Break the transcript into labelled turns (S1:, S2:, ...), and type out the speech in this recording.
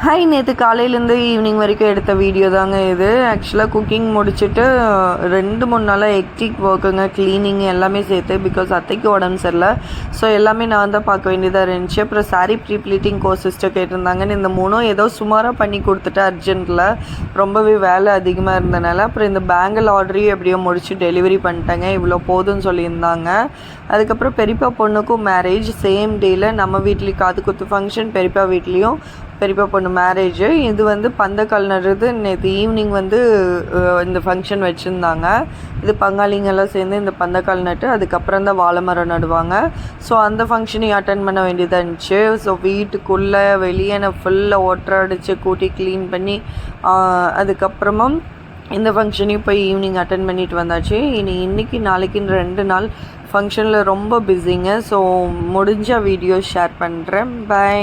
S1: Hi, நேற்று காலையிலேருந்து evening வரைக்கும் எடுத்த வீடியோ தாங்க இது. ஆக்சுவலாக குக்கிங் முடிச்சுட்டு 2-3 நாளாக ஹெக்டிக் ஒர்க்குங்க, க்ளீனிங் எல்லாமே சேர்த்து. பிகாஸ் அத்தைக்கு உடம்பு சரியில்லை. ஸோ எல்லாமே நான் தான் பார்க்க வேண்டியதாக இருந்துச்சு. அப்புறம் சாரீ ப்ரீ ப்ளீட்டிங் சிஸ்டர் கேட்டிருந்தாங்கன்னு இந்த 3 ஏதோ சுமாராக பண்ணி கொடுத்துட்டு அர்ஜென்ட்டில் ரொம்பவே வேலை அதிகமாக இருந்தனால அப்புறம் இந்த பேங்கிள் ஆர்டரையும் எப்படியோ முடிச்சு டெலிவரி பண்ணிட்டேங்க. இவ்வளோ போதும்னு சொல்லியிருந்தாங்க. அதுக்கப்புறம் பெரியப்பா பொண்ணுக்கும் மேரேஜ் சேம் டேயில் நம்ம வீட்லேயும் காது குத்து ஃபங்க்ஷன், பெரியப்பா வீட்லேயும் பெரியப்பா பொண்ணு மேரேஜு. இது வந்து பந்தக்கால் நடுறது. நேற்று ஈவினிங் வந்து இந்த ஃபங்க்ஷன் வச்சுருந்தாங்க. இது பங்காளிங்கெல்லாம் சேர்ந்து இந்த பந்தக்கால் நட்டு அதுக்கப்புறம் தான் வாழை மரம் நடுவாங்க. ஸோ அந்த ஃபங்க்ஷனையும் அட்டன் பண்ண வேண்டியதாக இருந்துச்சு. ஸோ வீட்டுக்குள்ளே வெளியே நான் ஃபுல்லாக ஒட்டரை அடித்து கூட்டி க்ளீன் பண்ணி அதுக்கப்புறமும் இந்த ஃபங்க்ஷனையும் போய் ஈவினிங் அட்டன் பண்ணிட்டு வந்தாச்சு. இன்றைக்கி நாளைக்குன்னு 2 நாள் ஃபங்க்ஷனில் ரொம்ப பிஸிங்க. ஸோ முடிஞ்ச வீடியோ ஷேர் பண்ணுறேன். பை.